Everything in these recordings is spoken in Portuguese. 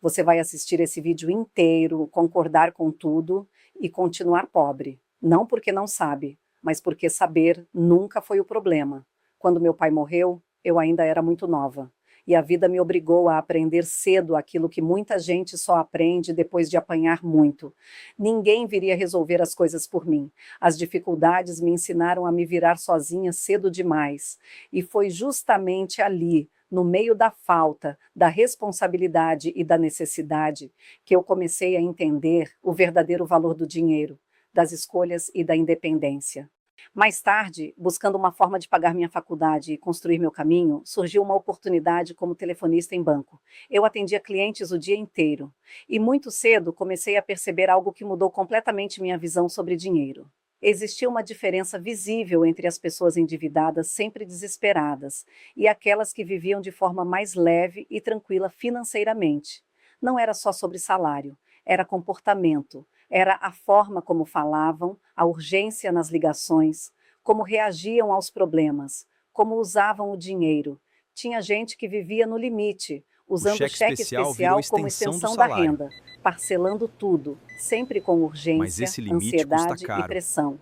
Você vai assistir esse vídeo inteiro, concordar com tudo e continuar pobre. Não porque não sabe, mas porque saber nunca foi o problema. Quando meu pai morreu, eu ainda era muito nova. E a vida me obrigou a aprender cedo aquilo que muita gente só aprende depois de apanhar muito. Ninguém viria resolver as coisas por mim. As dificuldades me ensinaram a me virar sozinha cedo demais. E foi justamente ali, no meio da falta, da responsabilidade e da necessidade, que eu comecei a entender o verdadeiro valor do dinheiro, das escolhas e da independência. Mais tarde, buscando uma forma de pagar minha faculdade e construir meu caminho, surgiu uma oportunidade como telefonista em banco. Eu atendia clientes o dia inteiro. E muito cedo comecei a perceber algo que mudou completamente minha visão sobre dinheiro. Existia uma diferença visível entre as pessoas endividadas, sempre desesperadas, e aquelas que viviam de forma mais leve e tranquila financeiramente. Não era só sobre salário, era comportamento. Era a forma como falavam, a urgência nas ligações, como reagiam aos problemas, como usavam o dinheiro. Tinha gente que vivia no limite, O usando o cheque cheque especial virou especial como extensão do extensão da salário, renda, parcelando tudo, sempre com mas urgência, esse limite custa ansiedade e caro pressão.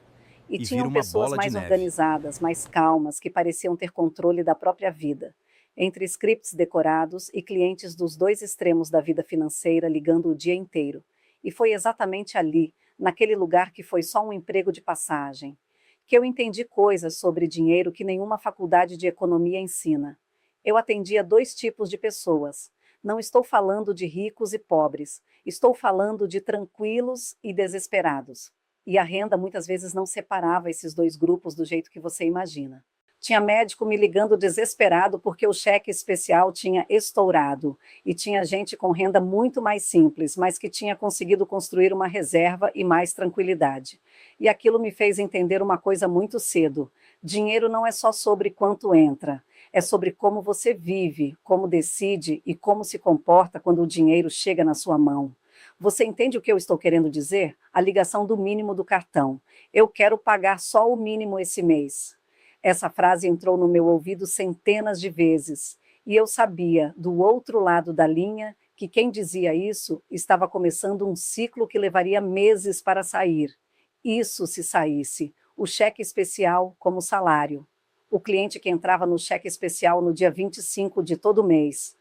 E e vira tinham uma pessoas bola de mais neve. organizadas, mais calmas, que pareciam ter controle da própria vida. Entre scripts decorados e clientes dos dois extremos da vida financeira ligando o dia inteiro. E foi exatamente ali, naquele lugar que foi só um emprego de passagem, que eu entendi coisas sobre dinheiro que nenhuma faculdade de economia ensina. Eu atendia dois tipos de pessoas. Não estou falando de ricos e pobres, estou falando de tranquilos e desesperados. E a renda muitas vezes não separava esses dois grupos do jeito que você imagina. Tinha médico me ligando desesperado porque o cheque especial tinha estourado. E tinha gente com renda muito mais simples, mas que tinha conseguido construir uma reserva e mais tranquilidade. E aquilo me fez entender uma coisa muito cedo: dinheiro não é só sobre quanto entra, é sobre como você vive, como decide e como se comporta quando o dinheiro chega na sua mão. Você entende o que eu estou querendo dizer? A ligação do mínimo do cartão. Eu quero pagar só o mínimo esse mês. Essa frase entrou no meu ouvido centenas de vezes, e eu sabia, do outro lado da linha, que quem dizia isso estava começando um ciclo que levaria meses para sair. Isso se saísse, o cheque especial como salário. O cliente que entrava no cheque especial no dia 25 de todo mês,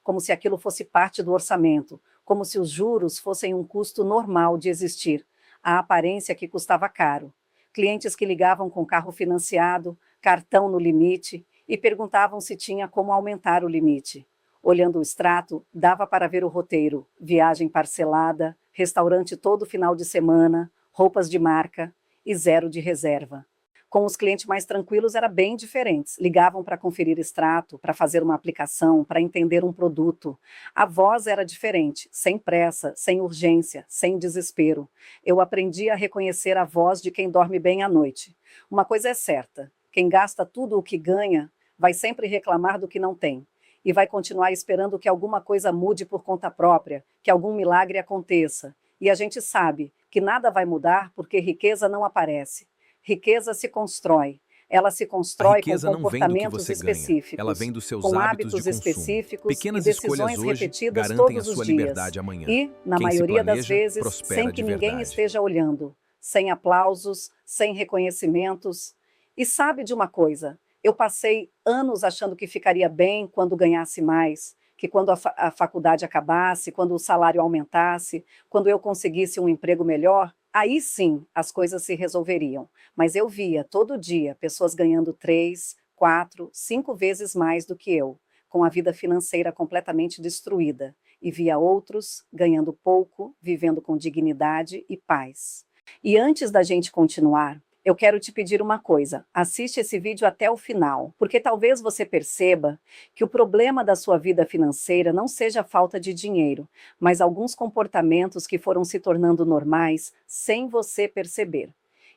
como se aquilo fosse parte do orçamento, como se os juros fossem um custo normal de existir, a aparência que custava caro. Clientes que ligavam com carro financiado, cartão no limite e perguntavam se tinha como aumentar o limite. Olhando o extrato, dava para ver o roteiro: viagem parcelada, restaurante todo final de semana, roupas de marca e zero de reserva. Com os clientes mais tranquilos era bem diferente. Ligavam para conferir extrato, para fazer uma aplicação, para entender um produto. A voz era diferente, sem pressa, sem urgência, sem desespero. Eu aprendi a reconhecer a voz de quem dorme bem à noite. Uma coisa é certa: quem gasta tudo o que ganha vai sempre reclamar do que não tem. E vai continuar esperando que alguma coisa mude por conta própria, que algum milagre aconteça. E a gente sabe que nada vai mudar porque riqueza não aparece. Riqueza se constrói. Ela se A constrói com riqueza não vem do que comportamentos você ganha, ela específicos, vem dos seus com hábitos de hábitos consumo. específicos e Pequenas escolhas decisões hoje repetidas garantem a todos os sua dias. liberdade amanhã. E, na Quem se maioria das planeja, vezes, sem prospera que de ninguém verdade. esteja olhando, sem aplausos, sem reconhecimentos. E sabe de uma coisa? Eu passei anos achando que ficaria bem quando ganhasse mais, que quando a faculdade acabasse, quando o salário aumentasse, quando eu conseguisse um emprego melhor, aí sim as coisas se resolveriam. Mas eu via todo dia pessoas ganhando 3, 4, 5 vezes mais do que eu, com a vida financeira completamente destruída, e via outros ganhando pouco, vivendo com dignidade e paz. E antes da gente continuar, eu quero te pedir uma coisa: assiste esse vídeo até o final, porque talvez você perceba que o problema da sua vida financeira não seja a falta de dinheiro, mas alguns comportamentos que foram se tornando normais sem você perceber.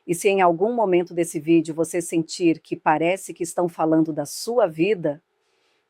E se em algum momento desse vídeo você sentir que parece que estão falando da sua vida,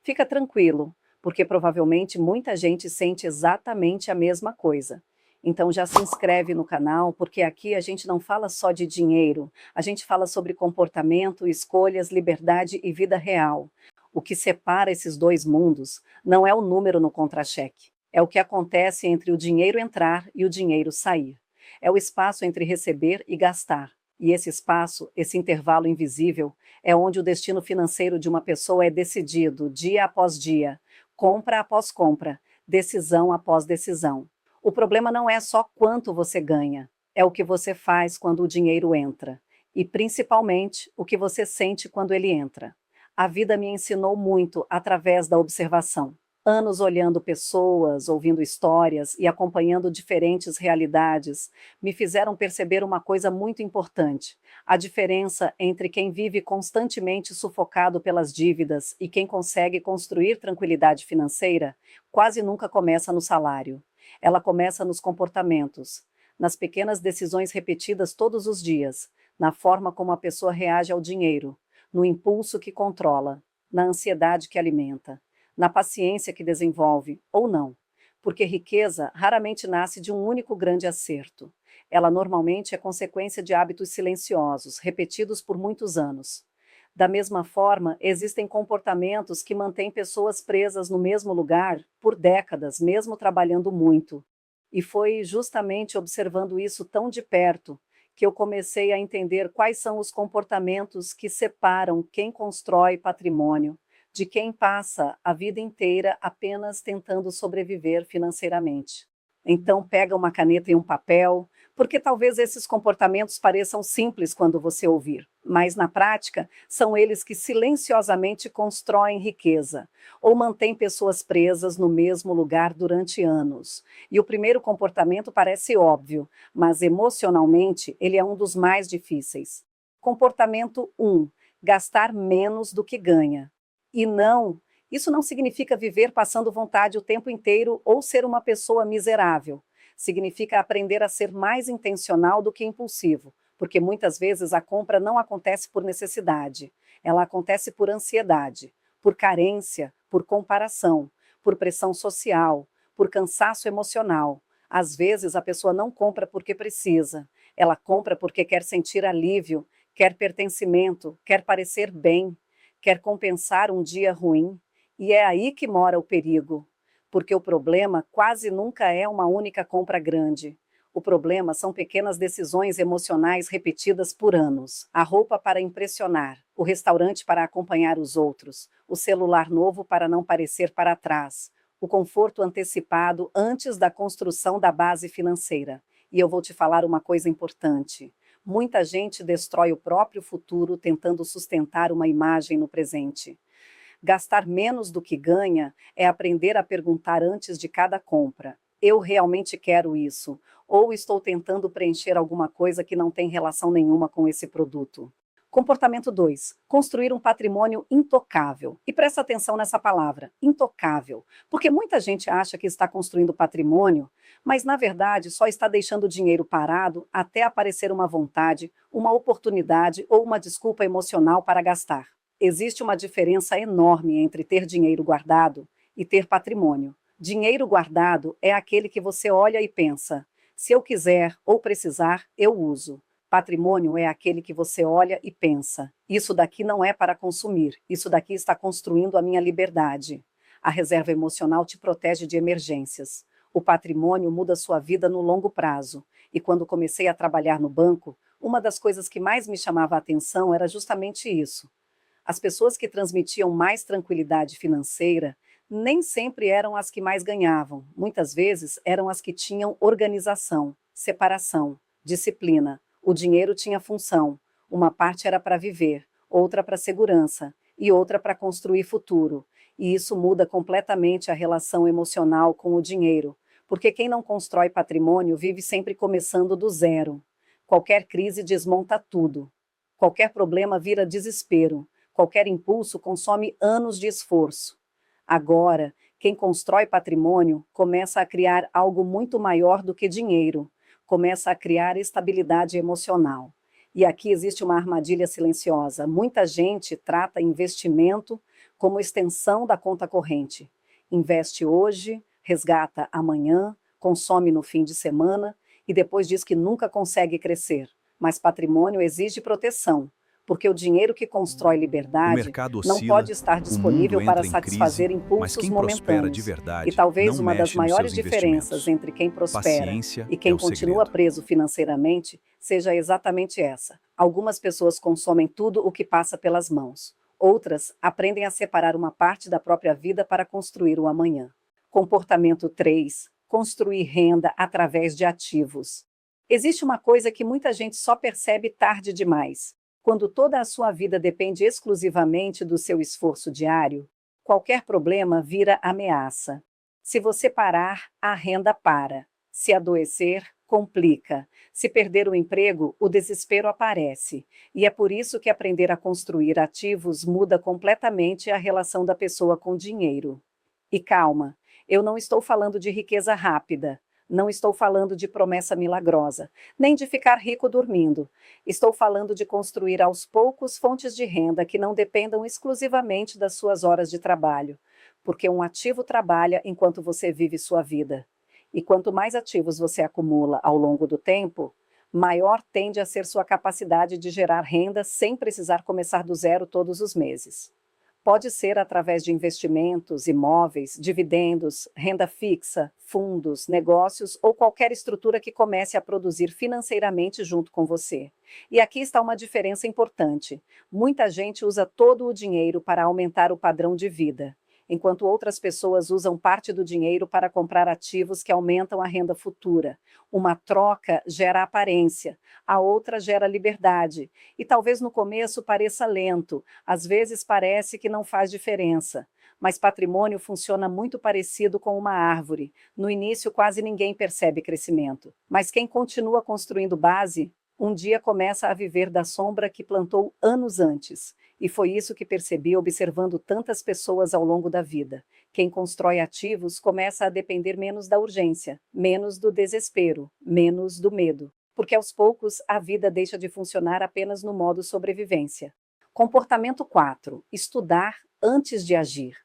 fica tranquilo, porque provavelmente muita gente sente exatamente a mesma coisa. Então já se inscreve no canal, porque aqui a gente não fala só de dinheiro, a gente fala sobre comportamento, escolhas, liberdade e vida real. O que separa esses dois mundos não é o número no contra-cheque, É o que acontece entre o dinheiro entrar e o dinheiro sair. É o espaço entre receber e gastar. E esse espaço, esse intervalo invisível, é onde o destino financeiro de uma pessoa é decidido dia após dia, compra após compra, decisão após decisão. O problema não é só quanto você ganha, é o que você faz quando o dinheiro entra. E principalmente o que você sente quando ele entra. A vida me ensinou muito através da observação. Anos olhando pessoas, ouvindo histórias e acompanhando diferentes realidades me fizeram perceber uma coisa muito importante: a diferença entre quem vive constantemente sufocado pelas dívidas e quem consegue construir tranquilidade financeira quase nunca começa no salário. Ela começa nos comportamentos, nas pequenas decisões repetidas todos os dias, na forma como a pessoa reage ao dinheiro, no impulso que controla, na ansiedade que alimenta, na paciência que desenvolve, ou não, porque riqueza raramente nasce de um único grande acerto. Ela normalmente é consequência de hábitos silenciosos, repetidos por muitos anos. Da mesma forma, existem comportamentos que mantêm pessoas presas no mesmo lugar por décadas, mesmo trabalhando muito. E foi justamente observando isso tão de perto que eu comecei a entender quais são os comportamentos que separam quem constrói patrimônio de quem passa a vida inteira apenas tentando sobreviver financeiramente. Então, pega uma caneta e um papel, porque talvez esses comportamentos pareçam simples quando você ouvir, mas na prática são eles que silenciosamente constroem riqueza ou mantêm pessoas presas no mesmo lugar durante anos. E o primeiro comportamento parece óbvio, mas emocionalmente ele é um dos mais difíceis. Comportamento 1: gastar menos do que ganha. E não, isso não significa viver passando vontade o tempo inteiro ou ser uma pessoa miserável. Significa aprender a ser mais intencional do que impulsivo, porque muitas vezes a compra não acontece por necessidade, ela acontece por ansiedade, por carência, por comparação, por pressão social, por cansaço emocional. Às vezes a pessoa não compra porque precisa, ela compra porque quer sentir alívio, quer pertencimento, quer parecer bem, quer compensar um dia ruim, e é aí que mora o perigo, porque o problema quase nunca é uma única compra grande. O problema são pequenas decisões emocionais repetidas por anos. A roupa para impressionar, o restaurante para acompanhar os outros, o celular novo para não parecer para trás, o conforto antecipado antes da construção da base financeira. E eu vou te falar uma coisa importante. Muita gente destrói o próprio futuro tentando sustentar uma imagem no presente. Gastar menos do que ganha é aprender a perguntar antes de cada compra: eu realmente quero isso? Ou estou tentando preencher alguma coisa que não tem relação nenhuma com esse produto? Comportamento 2: construir um patrimônio intocável. E presta atenção nessa palavra, intocável, porque muita gente acha que está construindo patrimônio, mas na verdade só está deixando o dinheiro parado até aparecer uma vontade, uma oportunidade ou uma desculpa emocional para gastar. Existe uma diferença enorme entre ter dinheiro guardado e ter patrimônio. Dinheiro guardado é aquele que você olha e pensa: se eu quiser ou precisar, eu uso. Patrimônio é aquele que você olha e pensa: isso daqui não é para consumir, isso daqui está construindo a minha liberdade. A reserva emocional te protege de emergências. O patrimônio muda sua vida no longo prazo. E quando comecei a trabalhar no banco, uma das coisas que mais me chamava a atenção era justamente isso. As pessoas que transmitiam mais tranquilidade financeira nem sempre eram as que mais ganhavam. Muitas vezes eram as que tinham organização, separação, disciplina. O dinheiro tinha função. Uma parte era para viver, outra para segurança e outra para construir futuro. E isso muda completamente a relação emocional com o dinheiro, porque quem não constrói patrimônio vive sempre começando do zero. Qualquer crise desmonta tudo. Qualquer problema vira desespero. Qualquer impulso consome anos de esforço. Agora, quem constrói patrimônio começa a criar algo muito maior do que dinheiro, começa a criar estabilidade emocional. E aqui existe uma armadilha silenciosa. Muita gente trata investimento como extensão da conta corrente. Investe hoje, resgata amanhã, consome no fim de semana e depois diz que nunca consegue crescer. Mas patrimônio exige proteção, porque o dinheiro que constrói O liberdade mercado não oscila, pode estar o mundo disponível para entra em crise, satisfazer mas impulsos quem prospera de momentâneos. E verdade talvez não uma das mexe nos maiores seus diferenças investimentos. entre quem prospera Paciência e é quem o continua segredo. preso financeiramente seja exatamente essa. Algumas pessoas consomem tudo o que passa pelas mãos. Outras aprendem a separar uma parte da própria vida para construir o amanhã. Comportamento 3: construir renda através de ativos. Existe uma coisa que muita gente só percebe tarde demais. Quando toda a sua vida depende exclusivamente do seu esforço diário, qualquer problema vira ameaça. Se você parar, a renda para. Se adoecer, complica. Se perder o emprego, o desespero aparece. E é por isso que aprender a construir ativos muda completamente a relação da pessoa com o dinheiro. E calma, eu não estou falando de riqueza rápida. Não estou falando de promessa milagrosa, nem de ficar rico dormindo. Estou falando de construir aos poucos fontes de renda que não dependam exclusivamente das suas horas de trabalho, porque um ativo trabalha enquanto você vive sua vida. E quanto mais ativos você acumula ao longo do tempo, maior tende a ser sua capacidade de gerar renda sem precisar começar do zero todos os meses. Pode ser através de investimentos, imóveis, dividendos, renda fixa, fundos, negócios ou qualquer estrutura que comece a produzir financeiramente junto com você. E aqui está uma diferença importante. Muita gente usa todo o dinheiro para aumentar o padrão de vida, enquanto outras pessoas usam parte do dinheiro para comprar ativos que aumentam a renda futura. Uma troca gera aparência, a outra gera liberdade. E talvez no começo pareça lento, às vezes parece que não faz diferença. Mas patrimônio funciona muito parecido com uma árvore. No início, quase ninguém percebe crescimento. Mas quem continua construindo base, um dia começa a viver da sombra que plantou anos antes. E foi isso que percebi observando tantas pessoas ao longo da vida. Quem constrói ativos começa a depender menos da urgência, menos do desespero, menos do medo. Porque aos poucos a vida deixa de funcionar apenas no modo sobrevivência. Comportamento 4: estudar antes de agir.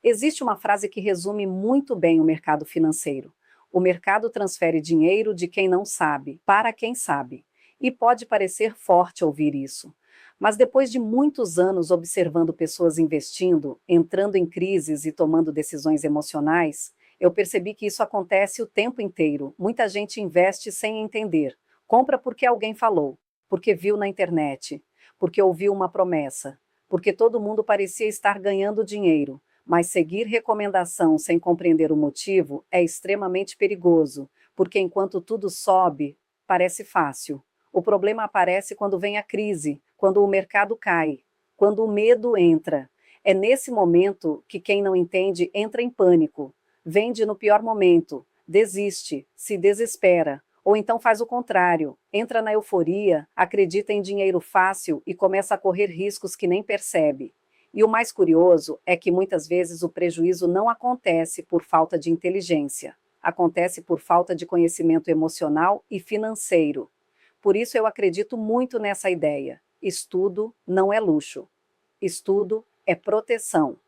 Existe uma frase que resume muito bem o mercado financeiro. O mercado transfere dinheiro de quem não sabe para quem sabe. E pode parecer forte ouvir isso. Mas depois de muitos anos observando pessoas investindo, entrando em crises e tomando decisões emocionais, eu percebi que isso acontece o tempo inteiro. Muita gente investe sem entender. Compra porque alguém falou, porque viu na internet, porque ouviu uma promessa, porque todo mundo parecia estar ganhando dinheiro. Mas seguir recomendação sem compreender o motivo é extremamente perigoso, porque enquanto tudo sobe, parece fácil. O problema aparece quando vem a crise, quando o mercado cai, quando o medo entra. É nesse momento que quem não entende entra em pânico, vende no pior momento, desiste, se desespera, ou então faz o contrário, entra na euforia, acredita em dinheiro fácil e começa a correr riscos que nem percebe. E o mais curioso é que muitas vezes o prejuízo não acontece por falta de inteligência, acontece por falta de conhecimento emocional e financeiro. Por isso eu acredito muito nessa ideia. Estudo não é luxo. Estudo é proteção.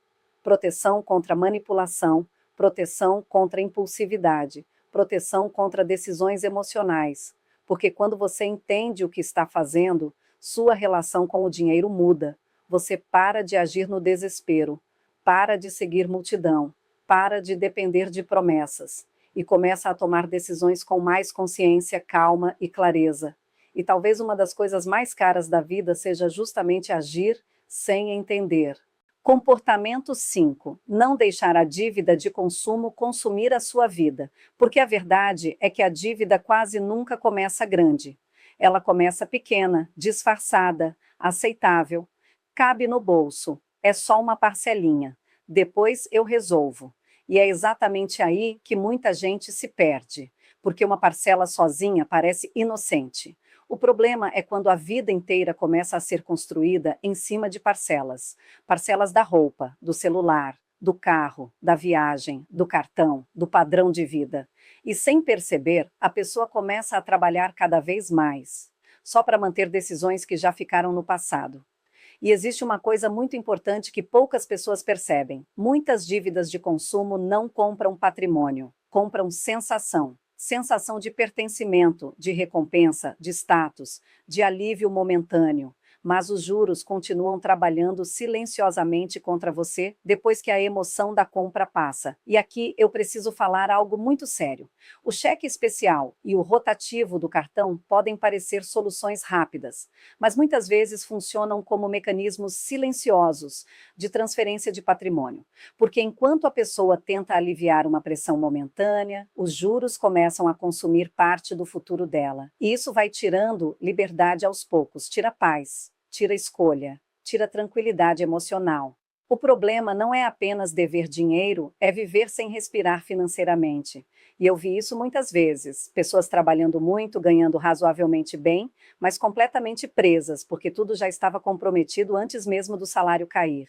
Proteção contra manipulação, proteção contra impulsividade, proteção contra decisões emocionais. Porque quando você entende o que está fazendo, sua relação com o dinheiro muda. Você para de agir no desespero, para de seguir multidão, para de depender de promessas e começa a tomar decisões com mais consciência, calma e clareza. E talvez uma das coisas mais caras da vida seja justamente agir sem entender. Comportamento 5: não deixar a dívida de consumo consumir a sua vida, porque a verdade é que a dívida quase nunca começa grande. Ela começa pequena, disfarçada, aceitável. Cabe no bolso, é só uma parcelinha. Depois eu resolvo. E é exatamente aí que muita gente se perde, porque uma parcela sozinha parece inocente. O problema é quando a vida inteira começa a ser construída em cima de parcelas. Parcelas da roupa, do celular, do carro, da viagem, do cartão, do padrão de vida. E sem perceber, a pessoa começa a trabalhar cada vez mais, só para manter decisões que já ficaram no passado. E existe uma coisa muito importante que poucas pessoas percebem: muitas dívidas de consumo não compram patrimônio, compram sensação. Sensação de pertencimento, de recompensa, de status, de alívio momentâneo. mas os juros continuam trabalhando silenciosamente contra você depois que a emoção da compra passa. E aqui eu preciso falar algo muito sério. O cheque especial e o rotativo do cartão podem parecer soluções rápidas, mas muitas vezes funcionam como mecanismos silenciosos de transferência de patrimônio, porque enquanto a pessoa tenta aliviar uma pressão momentânea, os juros começam a consumir parte do futuro dela. E isso vai tirando liberdade aos poucos, tira paz, tira escolha, tira tranquilidade emocional. O problema não é apenas dever dinheiro, é viver sem respirar financeiramente. E eu vi isso muitas vezes, pessoas trabalhando muito, ganhando razoavelmente bem, mas completamente presas, porque tudo já estava comprometido antes mesmo do salário cair.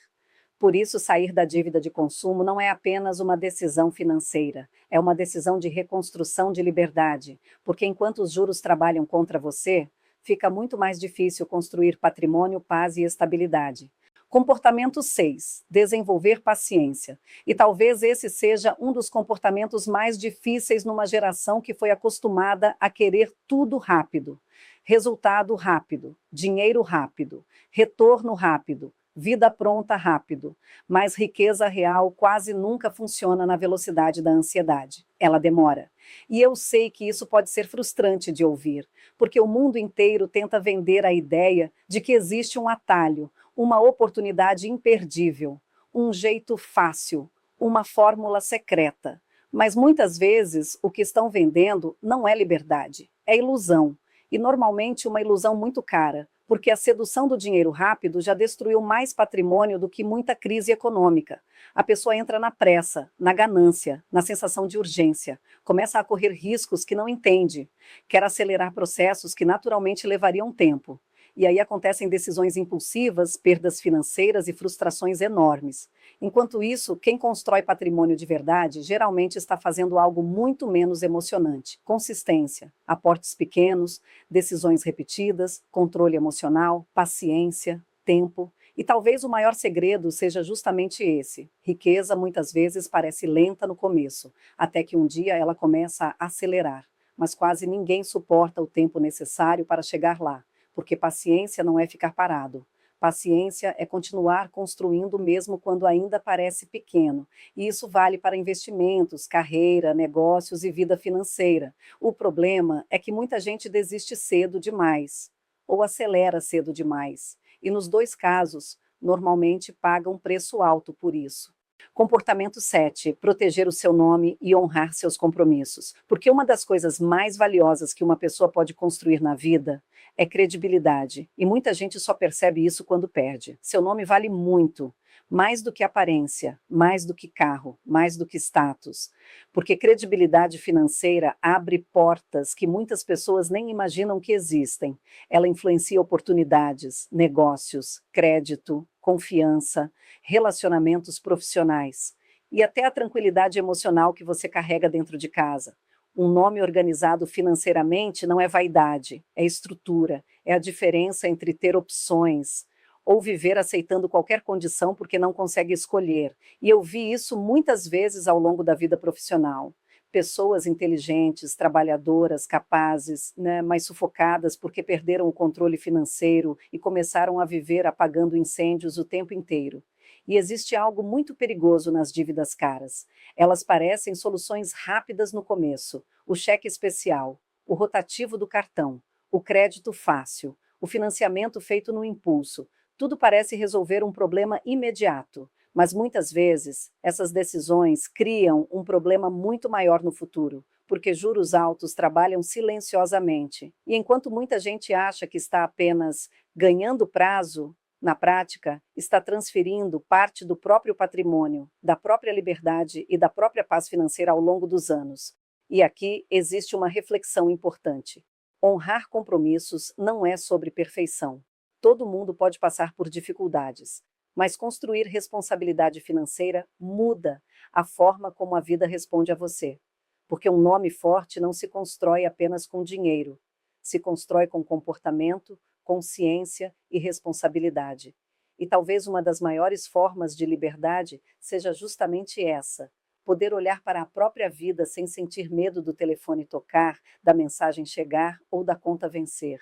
Por isso, sair da dívida de consumo não é apenas uma decisão financeira, é uma decisão de reconstrução de liberdade, porque enquanto os juros trabalham contra você, fica muito mais difícil construir patrimônio, paz e estabilidade. Comportamento 6. Desenvolver paciência. E talvez esse seja um dos comportamentos mais difíceis numa geração que foi acostumada a querer tudo rápido. Resultado rápido, dinheiro rápido, retorno rápido, vida pronta rápido. Mas riqueza real quase nunca funciona na velocidade da ansiedade. Ela demora. E eu sei que isso pode ser frustrante de ouvir, porque o mundo inteiro tenta vender a ideia de que existe um atalho, uma oportunidade imperdível, um jeito fácil, uma fórmula secreta. Mas muitas vezes o que estão vendendo não é liberdade, é ilusão. E normalmente uma ilusão muito cara, porque a sedução do dinheiro rápido já destruiu mais patrimônio do que muita crise econômica. A pessoa entra na pressa, na ganância, na sensação de urgência, começa a correr riscos que não entende, quer acelerar processos que naturalmente levariam tempo. E aí acontecem decisões impulsivas, perdas financeiras e frustrações enormes. Enquanto isso, quem constrói patrimônio de verdade geralmente está fazendo algo muito menos emocionante. Consistência, aportes pequenos, decisões repetidas, controle emocional, paciência, tempo. E talvez o maior segredo seja justamente esse. Riqueza muitas vezes parece lenta no começo, até que um dia ela começa a acelerar. Mas quase ninguém suporta o tempo necessário para chegar lá. Porque paciência não é ficar parado. Paciência é continuar construindo mesmo quando ainda parece pequeno. E isso vale para investimentos, carreira, negócios e vida financeira. O problema é que muita gente desiste cedo demais ou acelera cedo demais. E nos dois casos, normalmente paga um preço alto por isso. Comportamento 7. Proteger o seu nome e honrar seus compromissos. Porque uma das coisas mais valiosas que uma pessoa pode construir na vida é credibilidade. E muita gente só percebe isso quando perde. Seu nome vale muito, mais do que aparência, mais do que carro, mais do que status. Porque credibilidade financeira abre portas que muitas pessoas nem imaginam que existem. Ela influencia oportunidades, negócios, crédito, confiança, relacionamentos profissionais e até a tranquilidade emocional que você carrega dentro de casa. Um nome organizado financeiramente não é vaidade, é estrutura, é a diferença entre ter opções ou viver aceitando qualquer condição porque não consegue escolher. E eu vi isso muitas vezes ao longo da vida profissional. Pessoas inteligentes, trabalhadoras, capazes, né, mas sufocadas porque perderam o controle financeiro e começaram a viver apagando incêndios o tempo inteiro. E existe algo muito perigoso nas dívidas caras. Elas parecem soluções rápidas no começo. O cheque especial, o rotativo do cartão, o crédito fácil, o financiamento feito no impulso. Tudo parece resolver um problema imediato. Mas muitas vezes, essas decisões criam um problema muito maior no futuro, porque juros altos trabalham silenciosamente. E enquanto muita gente acha que está apenas ganhando prazo, na prática, está transferindo parte do próprio patrimônio, da própria liberdade e da própria paz financeira ao longo dos anos. E aqui existe uma reflexão importante. Honrar compromissos não é sobre perfeição. Todo mundo pode passar por dificuldades, mas construir responsabilidade financeira muda a forma como a vida responde a você. Porque um nome forte não se constrói apenas com dinheiro, se constrói com comportamento, consciência e responsabilidade. E talvez uma das maiores formas de liberdade seja justamente essa: poder olhar para a própria vida sem sentir medo do telefone tocar, da mensagem chegar ou da conta vencer.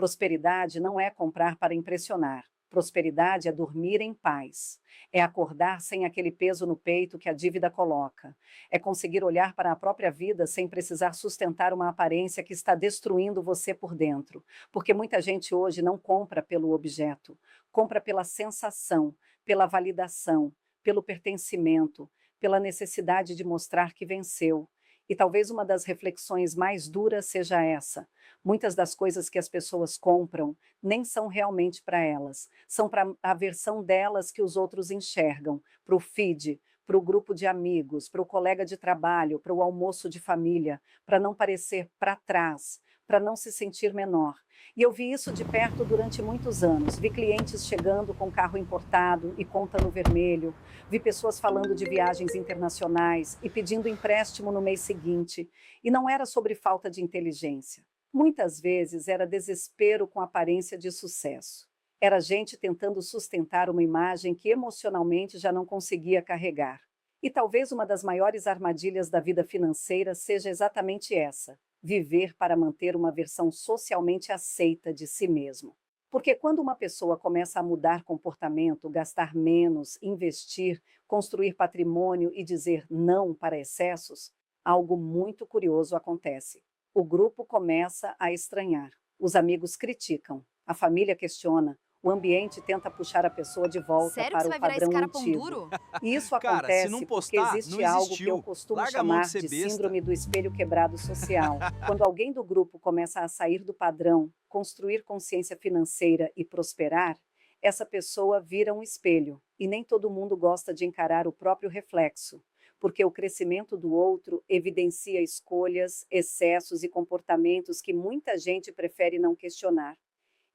Prosperidade não é comprar para impressionar. Prosperidade é dormir em paz. É acordar sem aquele peso no peito que a dívida coloca. É conseguir olhar para a própria vida sem precisar sustentar uma aparência que está destruindo você por dentro. Porque muita gente hoje não compra pelo objeto, compra pela sensação, pela validação, pelo pertencimento, pela necessidade de mostrar que venceu. E talvez uma das reflexões mais duras seja essa. Muitas das coisas que as pessoas compram nem são realmente para elas, são para a versão delas que os outros enxergam, para o feed, para o grupo de amigos, para o colega de trabalho, para o almoço de família, para não parecer para trás, para não se sentir menor. E eu vi isso de perto durante muitos anos. Vi clientes chegando com carro importado e conta no vermelho. Vi pessoas falando de viagens internacionais e pedindo empréstimo no mês seguinte. E não era sobre falta de inteligência. Muitas vezes era desespero com aparência de sucesso. Era gente tentando sustentar uma imagem que emocionalmente já não conseguia carregar. E talvez uma das maiores armadilhas da vida financeira seja exatamente essa: viver para manter uma versão socialmente aceita de si mesmo. Porque quando uma pessoa começa a mudar comportamento, gastar menos, investir, construir patrimônio e dizer não para excessos, algo muito curioso acontece. O grupo começa a estranhar. Os amigos criticam. A família questiona. O ambiente tenta puxar a pessoa de volta Sério que para você o vai virar esse padrão cara pão antigo. duro? E isso Cara, se não acontece porque postar, existe não algo que eu existiu. costumo Larga a mão chamar de ser de besta. síndrome do espelho quebrado social. Quando alguém do grupo começa a sair do padrão, construir consciência financeira e prosperar, essa pessoa vira um espelho. E nem todo mundo gosta de encarar o próprio reflexo, porque o crescimento do outro evidencia escolhas, excessos e comportamentos que muita gente prefere não questionar.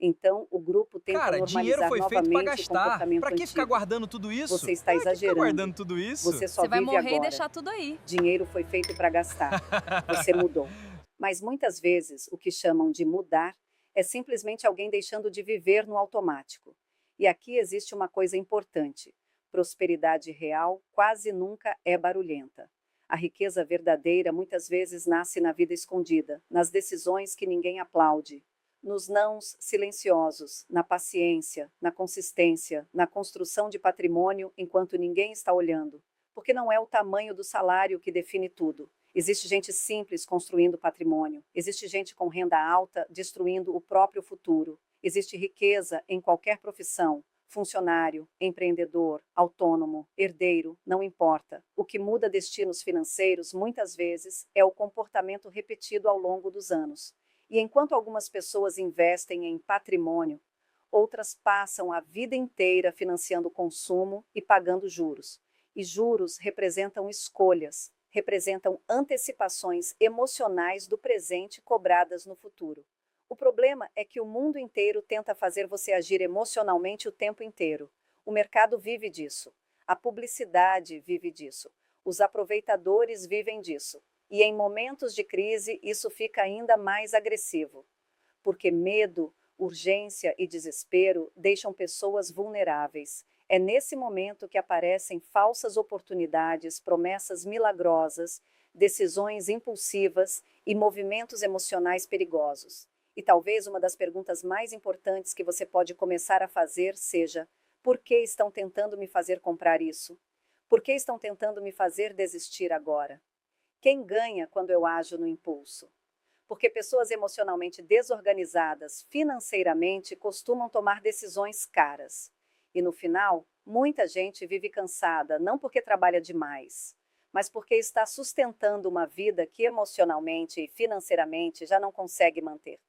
Então, o grupo tenta Cara, dinheiro normalizar foi feito pra novamente o gastar. comportamento Pra que ficar antigo. guardando tudo isso? Você está Que ficar exagerando. guardando tudo isso? Você só Você vai vive morrer e agora. deixar tudo aí. Dinheiro foi feito para gastar. Você mudou. Mas muitas vezes o que chamam de mudar é simplesmente alguém deixando de viver no automático. E aqui existe uma coisa importante: prosperidade real quase nunca é barulhenta. A riqueza verdadeira muitas vezes nasce na vida escondida, nas decisões que ninguém aplaude, nos nãos silenciosos, na paciência, na consistência, na construção de patrimônio enquanto ninguém está olhando. Porque não é o tamanho do salário que define tudo. Existe gente simples construindo patrimônio. Existe gente com renda alta destruindo o próprio futuro. Existe riqueza em qualquer profissão. Funcionário, empreendedor, autônomo, herdeiro, não importa. O que muda destinos financeiros, muitas vezes, é o comportamento repetido ao longo dos anos. E enquanto algumas pessoas investem em patrimônio, outras passam a vida inteira financiando consumo e pagando juros. E juros representam escolhas, representam antecipações emocionais do presente cobradas no futuro. O problema é que o mundo inteiro tenta fazer você agir emocionalmente o tempo inteiro. O mercado vive disso. A publicidade vive disso. Os aproveitadores vivem disso. E em momentos de crise, isso fica ainda mais agressivo. Porque medo, urgência e desespero deixam pessoas vulneráveis. É nesse momento que aparecem falsas oportunidades, promessas milagrosas, decisões impulsivas e movimentos emocionais perigosos. E talvez uma das perguntas mais importantes que você pode começar a fazer seja: por que estão tentando me fazer comprar isso? Por que estão tentando me fazer desistir agora? Quem ganha quando eu ajo no impulso? Porque pessoas emocionalmente desorganizadas financeiramente costumam tomar decisões caras. E no final, muita gente vive cansada, não porque trabalha demais, mas porque está sustentando uma vida que emocionalmente e financeiramente já não consegue manter.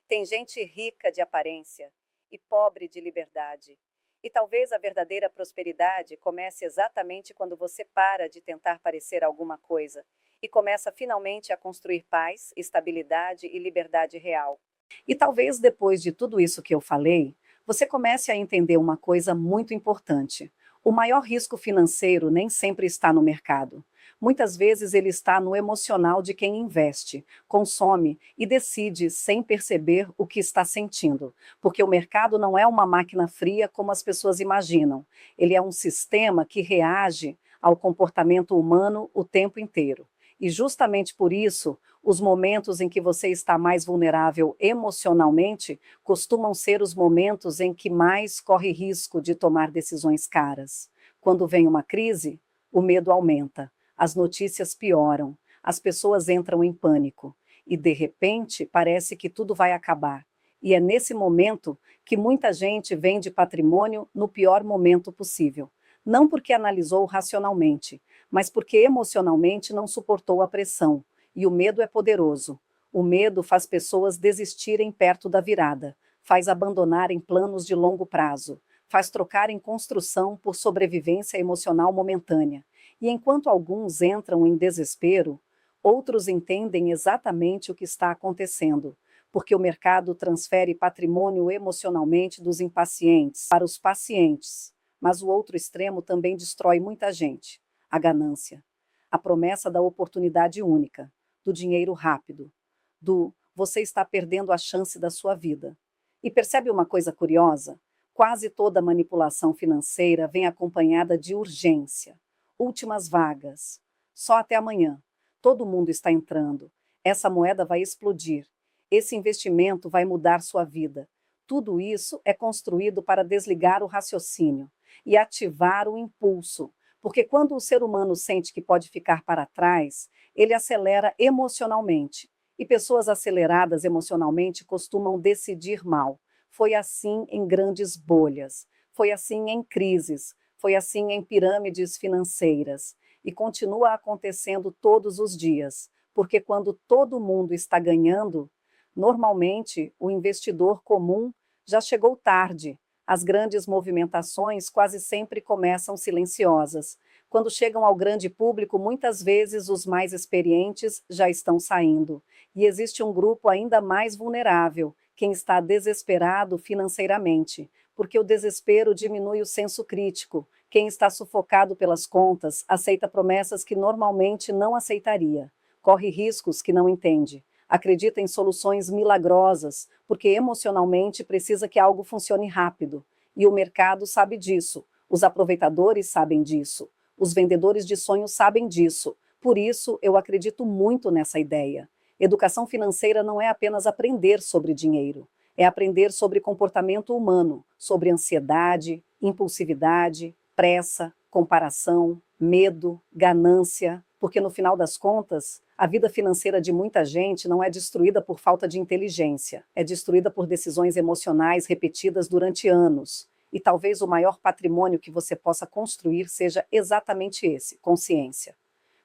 Tem gente rica de aparência e pobre de liberdade. E talvez a verdadeira prosperidade comece exatamente quando você para de tentar parecer alguma coisa e começa finalmente a construir paz, estabilidade e liberdade real. E talvez depois de tudo isso que eu falei, você comece a entender uma coisa muito importante. O maior risco financeiro nem sempre está no mercado. Muitas vezes ele está no emocional de quem investe, consome e decide sem perceber o que está sentindo. Porque o mercado não é uma máquina fria como as pessoas imaginam. Ele é um sistema que reage ao comportamento humano o tempo inteiro. E justamente por isso, os momentos em que você está mais vulnerável emocionalmente costumam ser os momentos em que mais corre risco de tomar decisões caras. Quando vem uma crise, o medo aumenta, as notícias pioram, as pessoas entram em pânico e, de repente, parece que tudo vai acabar. E é nesse momento que muita gente vende patrimônio no pior momento possível. Não porque analisou racionalmente, mas porque emocionalmente não suportou a pressão. E o medo é poderoso. O medo faz pessoas desistirem perto da virada, faz abandonarem planos de longo prazo, faz trocarem construção por sobrevivência emocional momentânea. E enquanto alguns entram em desespero, outros entendem exatamente o que está acontecendo, porque o mercado transfere patrimônio emocionalmente dos impacientes para os pacientes. Mas o outro extremo também destrói muita gente: a ganância, a promessa da oportunidade única, do dinheiro rápido, do você está perdendo a chance da sua vida. E percebe uma coisa curiosa? Quase toda manipulação financeira vem acompanhada de urgência, últimas vagas, só até amanhã. Todo mundo está entrando. Essa moeda vai explodir. Esse investimento vai mudar sua vida. Tudo isso é construído para desligar o raciocínio e ativar o impulso, porque quando o ser humano sente que pode ficar para trás, ele acelera emocionalmente. E pessoas aceleradas emocionalmente costumam decidir mal. Foi assim em grandes bolhas, foi assim em crises, foi assim em pirâmides financeiras. E continua acontecendo todos os dias, porque quando todo mundo está ganhando, normalmente o investidor comum já chegou tarde. As grandes movimentações quase sempre começam silenciosas. Quando chegam ao grande público, muitas vezes os mais experientes já estão saindo. E existe um grupo ainda mais vulnerável, quem está desesperado financeiramente, porque o desespero diminui o senso crítico. Quem está sufocado pelas contas aceita promessas que normalmente não aceitaria, corre riscos que não entende, acredita em soluções milagrosas, porque emocionalmente precisa que algo funcione rápido. E o mercado sabe disso, os aproveitadores sabem disso, os vendedores de sonhos sabem disso. Por isso, eu acredito muito nessa ideia. Educação financeira não é apenas aprender sobre dinheiro, é aprender sobre comportamento humano, sobre ansiedade, impulsividade, pressa, comparação, medo, ganância, porque no final das contas, a vida financeira de muita gente não é destruída por falta de inteligência, é destruída por decisões emocionais repetidas durante anos. E talvez o maior patrimônio que você possa construir seja exatamente esse: consciência.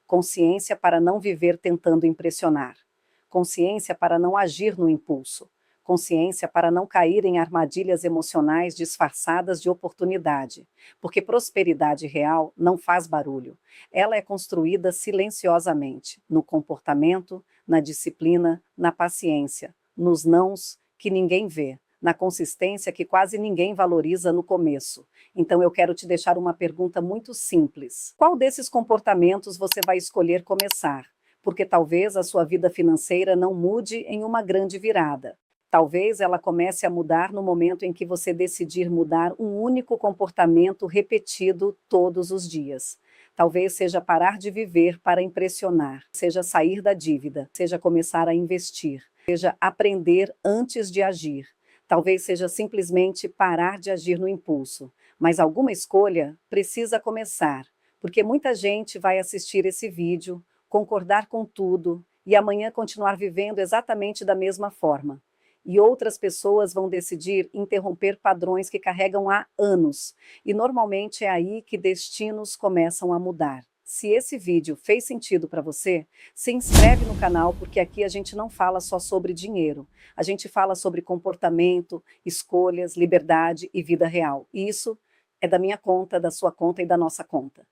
Consciência para não viver tentando impressionar. Consciência para não agir no impulso. Consciência para não cair em armadilhas emocionais disfarçadas de oportunidade, porque prosperidade real não faz barulho. Ela é construída silenciosamente, no comportamento, na disciplina, na paciência, nos nãos que ninguém vê, na consistência que quase ninguém valoriza no começo. Então eu quero te deixar uma pergunta muito simples: qual desses comportamentos você vai escolher começar? Porque talvez a sua vida financeira não mude em uma grande virada. Talvez ela comece a mudar no momento em que você decidir mudar um único comportamento repetido todos os dias. Talvez seja parar de viver para impressionar, seja sair da dívida, seja começar a investir, seja aprender antes de agir. Talvez seja simplesmente parar de agir no impulso. Mas alguma escolha precisa começar, porque muita gente vai assistir esse vídeo, concordar com tudo e amanhã continuar vivendo exatamente da mesma forma. E outras pessoas vão decidir interromper padrões que carregam há anos. E normalmente é aí que destinos começam a mudar. Se esse vídeo fez sentido para você, se inscreve no canal, porque aqui a gente não fala só sobre dinheiro. A gente fala sobre comportamento, escolhas, liberdade e vida real. E isso é da minha conta, da sua conta e da nossa conta.